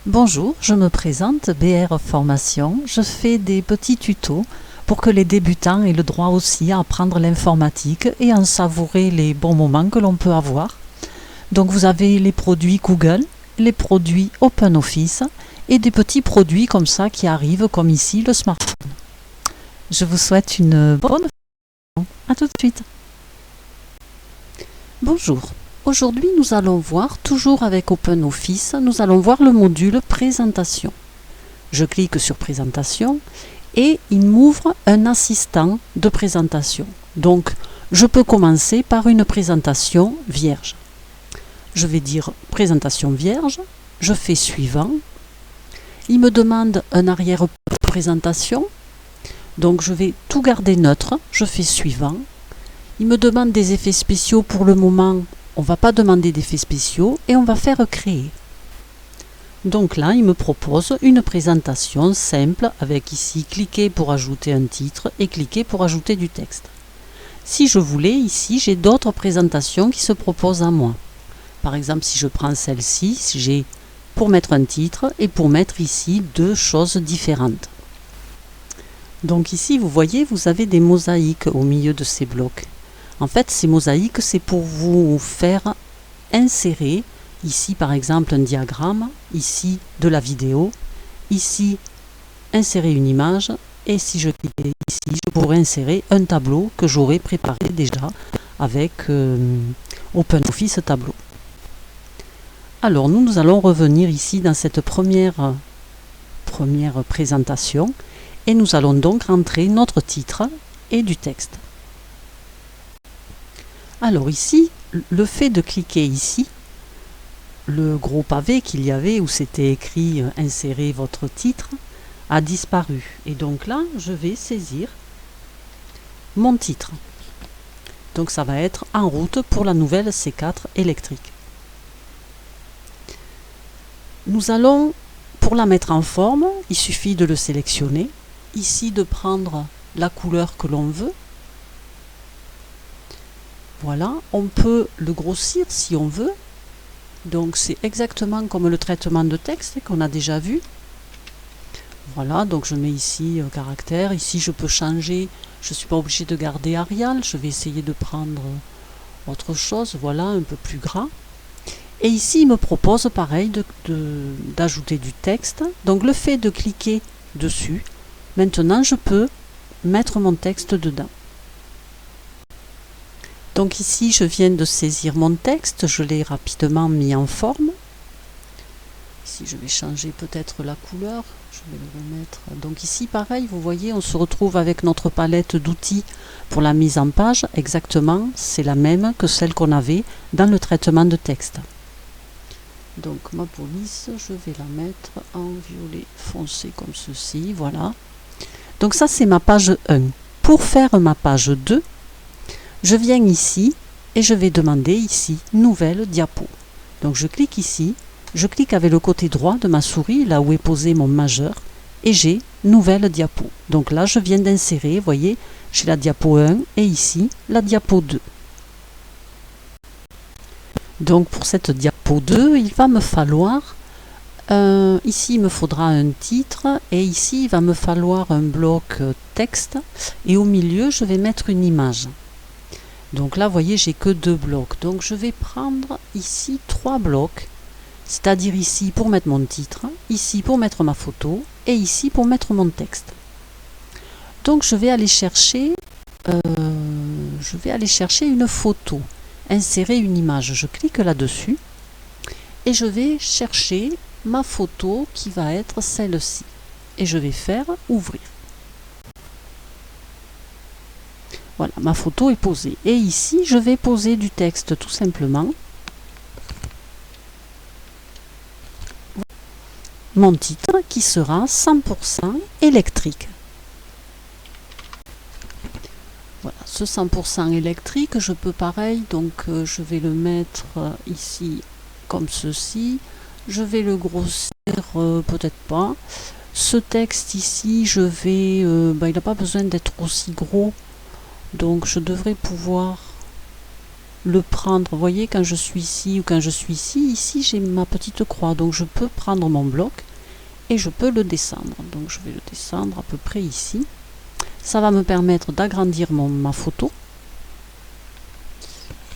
Bonjour, je me présente, BR Formation. Je fais des petits tutos pour que les débutants aient le droit aussi à apprendre l'informatique et à en savourer les bons moments que l'on peut avoir. Donc vous avez les produits Google, les produits OpenOffice et des petits produits comme ça qui arrivent comme ici le smartphone. Je vous souhaite une bonne formation. À tout de suite. Bonjour. Aujourd'hui, nous allons voir, toujours avec OpenOffice, nous allons voir le module Présentation. Je clique sur Présentation et il m'ouvre un assistant de présentation. Donc, je peux commencer par une présentation vierge. Je vais dire Présentation vierge, je fais Suivant. Il me demande un arrière-plan de présentation, donc je vais tout garder neutre, je fais Suivant. Il me demande des effets spéciaux pour le moment. On ne va pas demander d'effets spéciaux et on va faire créer. Donc là, il me propose une présentation simple avec ici cliquer pour ajouter un titre et cliquer pour ajouter du texte. Si je voulais, ici, j'ai d'autres présentations qui se proposent à moi. Par exemple, si je prends celle-ci, j'ai pour mettre un titre et pour mettre ici deux choses différentes. Donc ici, vous voyez, vous avez des mosaïques au milieu de ces blocs. En fait, ces mosaïques, c'est pour vous faire insérer, ici par exemple un diagramme, ici de la vidéo, ici insérer une image, et si je clique ici, je pourrais insérer un tableau que j'aurais préparé déjà avec OpenOffice Tableau. Alors nous allons revenir ici dans cette première présentation, et nous allons donc rentrer notre titre et du texte. Alors ici, le fait de cliquer ici, le gros pavé qu'il y avait où c'était écrit « Insérez votre titre » a disparu. Et donc là, je vais saisir mon titre. Donc ça va être « En route pour la nouvelle C4 électrique ». Nous allons, pour la mettre en forme, il suffit de le sélectionner. Ici, de prendre la couleur que l'on veut. Voilà, on peut le grossir si on veut. Donc c'est exactement comme le traitement de texte qu'on a déjà vu. Voilà, donc je mets ici caractère. Ici je peux changer, je ne suis pas obligé de garder Arial. Je vais essayer de prendre autre chose, voilà, un peu plus gras. Et ici il me propose pareil d'ajouter du texte. Donc le fait de cliquer dessus, maintenant je peux mettre mon texte dedans. Donc ici, je viens de saisir mon texte, je l'ai rapidement mis en forme. Ici, je vais changer peut-être la couleur, je vais le remettre. Donc ici, pareil, vous voyez, on se retrouve avec notre palette d'outils pour la mise en page. Exactement, c'est la même que celle qu'on avait dans le traitement de texte. Donc ma police, je vais la mettre en violet foncé comme ceci, voilà. Donc ça, c'est ma page 1. Pour faire ma page 2, je viens ici et je vais demander ici nouvelle diapo. Donc je clique ici, je clique avec le côté droit de ma souris, là où est posé mon majeur, et j'ai nouvelle diapo. Donc là je viens d'insérer, vous voyez, j'ai la diapo 1 et ici la diapo 2. Donc pour cette diapo 2, il va me falloir, ici il me faudra un titre et ici il va me falloir un bloc texte et au milieu je vais mettre une image. Donc là, vous voyez, j'ai que 2 blocs. Donc je vais prendre ici 3 blocs, c'est-à-dire ici pour mettre mon titre, ici pour mettre ma photo et ici pour mettre mon texte. Donc je vais aller chercher une photo, insérer une image. Je clique là-dessus et je vais chercher ma photo qui va être celle-ci. Et je vais faire ouvrir. Voilà, ma photo est posée. Et ici, je vais poser du texte tout simplement. Mon titre qui sera 100% électrique. Voilà, ce 100% électrique, je peux pareil, donc je vais le mettre ici comme ceci. Je vais le grossir, peut-être pas. Ce texte ici, je vais, il n'a pas besoin d'être aussi gros. Donc je devrais pouvoir le prendre, vous voyez, quand je suis ici ou quand je suis ici j'ai ma petite croix, donc je peux prendre mon bloc et je peux le descendre. Donc je vais le descendre à peu près ici. Ça va me permettre d'agrandir ma photo.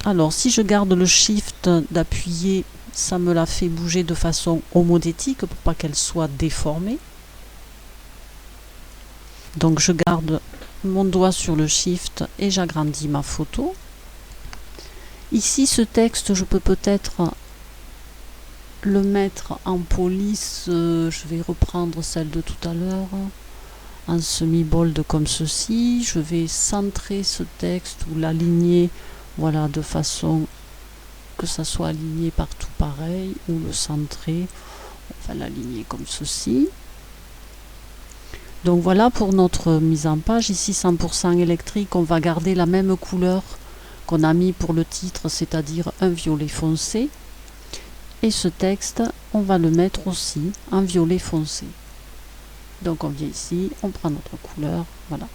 Alors si je garde le shift d'appuyer, ça me la fait bouger de façon homodétique pour pas qu'elle soit déformée. Donc je garde mon doigt sur le shift et j'agrandis ma photo. Ici ce texte, je peux peut-être le mettre en police. Je vais reprendre celle de tout à l'heure en semi-bold comme ceci. Je vais centrer ce texte ou l'aligner, voilà, de façon que ça soit aligné partout pareil, ou le centrer, on va l'aligner comme ceci. Donc voilà pour notre mise en page. Ici 100% électrique, on va garder la même couleur qu'on a mis pour le titre, c'est-à-dire un violet foncé. Et ce texte, on va le mettre aussi en violet foncé. Donc on vient ici, on prend notre couleur, voilà.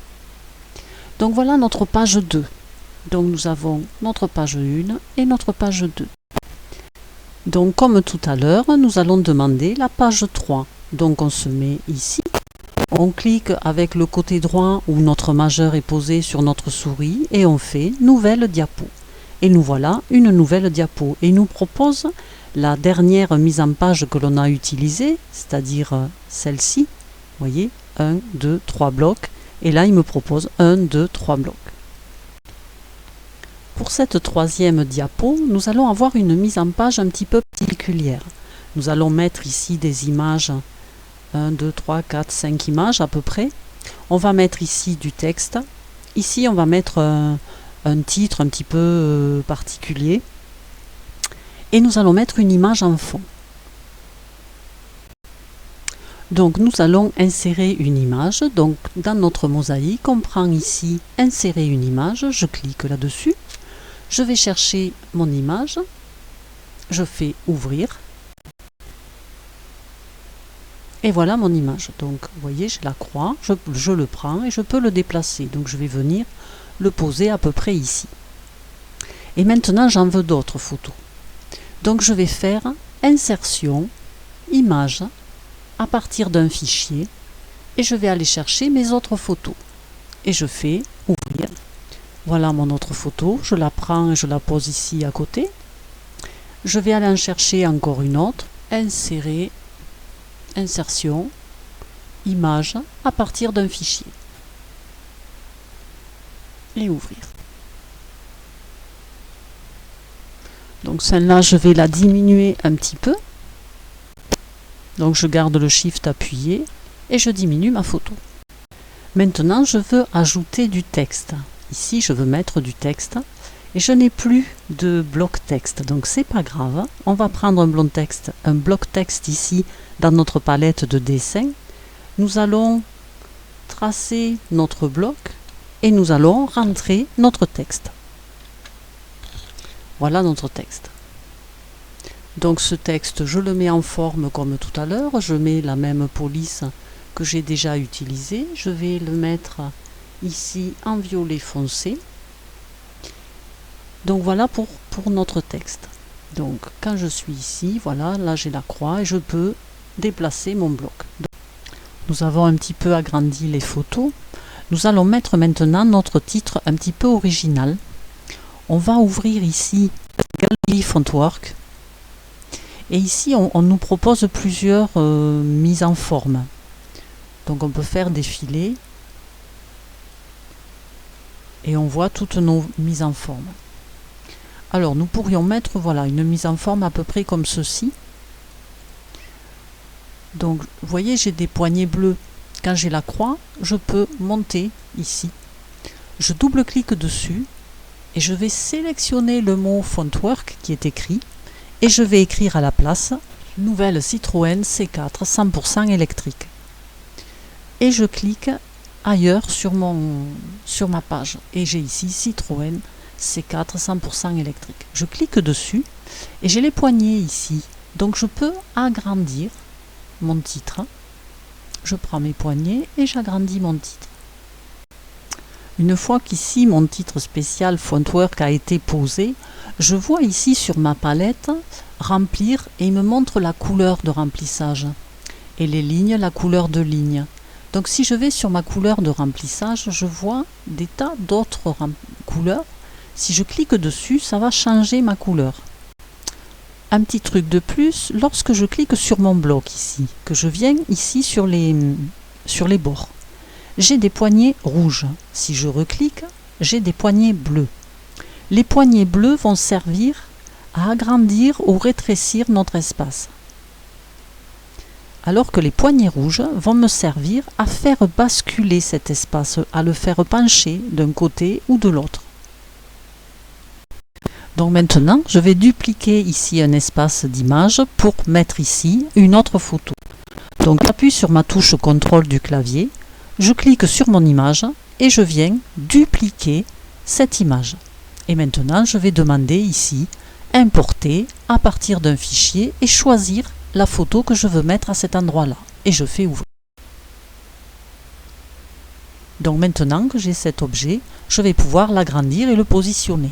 Donc voilà notre page 2. Donc nous avons notre page 1 et notre page 2. Donc comme tout à l'heure, nous allons demander la page 3. Donc on se met ici, on clique avec le côté droit où notre majeur est posé sur notre souris et on fait nouvelle diapo. Et nous voilà une nouvelle diapo. Et il nous propose la dernière mise en page que l'on a utilisée, c'est-à-dire celle-ci. Vous voyez, 1, 2, 3 blocs. Et là, il me propose 1, 2, 3 blocs. Pour cette troisième diapo, nous allons avoir une mise en page un petit peu particulière. Nous allons mettre ici des images, 1, 2, 3, 4, 5 images à peu près. On va mettre ici du texte. Ici, on va mettre un titre un petit peu particulier. Et nous allons mettre une image en fond. Donc nous allons insérer une image. Donc dans notre mosaïque, on prend ici insérer une image. Je clique là-dessus. Je vais chercher mon image. Je fais ouvrir. Et voilà mon image. Donc vous voyez, j'ai la croix. Je le prends et je peux le déplacer. Donc je vais venir le poser à peu près ici. Et maintenant j'en veux d'autres photos. Donc je vais faire insertion, image, à partir d'un fichier, et je vais aller chercher mes autres photos. Et je fais ouvrir. Voilà mon autre photo, je la prends et je la pose ici à côté. Je vais aller en chercher encore une autre, insérer, insertion, image, à partir d'un fichier. Et ouvrir. Donc celle-là, je vais la diminuer un petit peu. Donc je garde le shift appuyé et je diminue ma photo. Maintenant, je veux ajouter du texte. Ici, je veux mettre du texte et je n'ai plus de bloc texte. Donc c'est pas grave. On va prendre un bloc texte ici dans notre palette de dessin. Nous allons tracer notre bloc et nous allons rentrer notre texte. Voilà notre texte. Donc ce texte, je le mets en forme comme tout à l'heure. Je mets la même police que j'ai déjà utilisée. Je vais le mettre ici en violet foncé. Donc voilà pour notre texte. Donc quand je suis ici, voilà, là j'ai la croix et je peux déplacer mon bloc. Donc, nous avons un petit peu agrandi les photos. Nous allons mettre maintenant notre titre un petit peu original. On va ouvrir ici Galerie Fontwork. Et ici, on nous propose plusieurs mises en forme. Donc on peut faire défiler. Et on voit toutes nos mises en forme. Alors nous pourrions mettre voilà, une mise en forme à peu près comme ceci. Donc vous voyez, j'ai des poignées bleues. Quand j'ai la croix, je peux monter ici. Je double-clique dessus. Et je vais sélectionner le mot Fontwork qui est écrit et je vais écrire à la place nouvelle Citroën C4 100% électrique. Et je clique ailleurs sur ma page et j'ai ici Citroën C4 100% électrique. Je clique dessus et j'ai les poignées ici. Donc je peux agrandir mon titre. Je prends mes poignées et j'agrandis mon titre. Une fois qu'ici mon titre spécial Fontwork a été posé, Je vois ici sur ma palette remplir et il me montre la couleur de remplissage et les lignes, la couleur de ligne. Donc si je vais sur ma couleur de remplissage, je vois des tas d'autres couleurs. Si je clique dessus, ça va changer ma couleur. Un petit truc de plus, lorsque je clique sur mon bloc ici, que je viens ici sur les bords, j'ai des poignées rouges. Si je reclique, j'ai des poignées bleues. Les poignées bleues vont servir à agrandir ou rétrécir notre espace. Alors que les poignées rouges vont me servir à faire basculer cet espace, à le faire pencher d'un côté ou de l'autre. Donc maintenant, je vais dupliquer ici un espace d'image pour mettre ici une autre photo. Donc j'appuie sur ma touche CTRL du clavier, je clique sur mon image et je viens dupliquer cette image. Et maintenant, je vais demander ici importer à partir d'un fichier et choisir la photo que je veux mettre à cet endroit-là. Et je fais ouvrir. Donc maintenant que j'ai cet objet, je vais pouvoir l'agrandir et le positionner.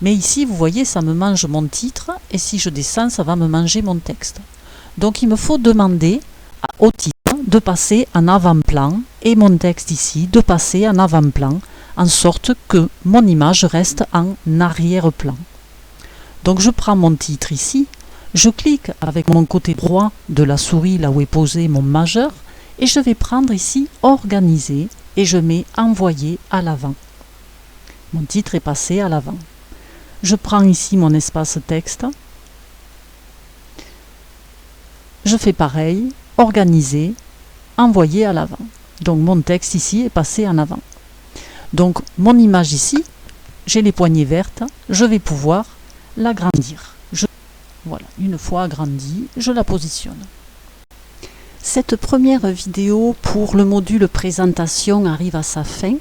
Mais ici, vous voyez, ça me mange mon titre et si je descends, ça va me manger mon texte. Donc il me faut demander au titre de passer en avant-plan et mon texte ici de passer en avant-plan en sorte que mon image reste en arrière-plan. Donc je prends mon titre ici, je clique avec mon côté droit de la souris là où est posé mon majeur et je vais prendre ici organiser et je mets envoyer à l'avant. Mon titre est passé à l'avant. Je prends ici mon espace texte, je fais pareil, organiser, envoyer à l'avant. Donc mon texte ici est passé en avant. Donc mon image ici, j'ai les poignées vertes, je vais pouvoir l'agrandir. Voilà, une fois agrandie, je la positionne. Cette première vidéo pour le module présentation arrive à sa fin.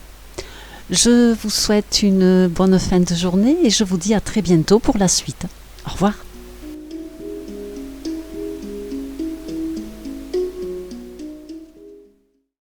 Je vous souhaite une bonne fin de journée et je vous dis à très bientôt pour la suite. Au revoir.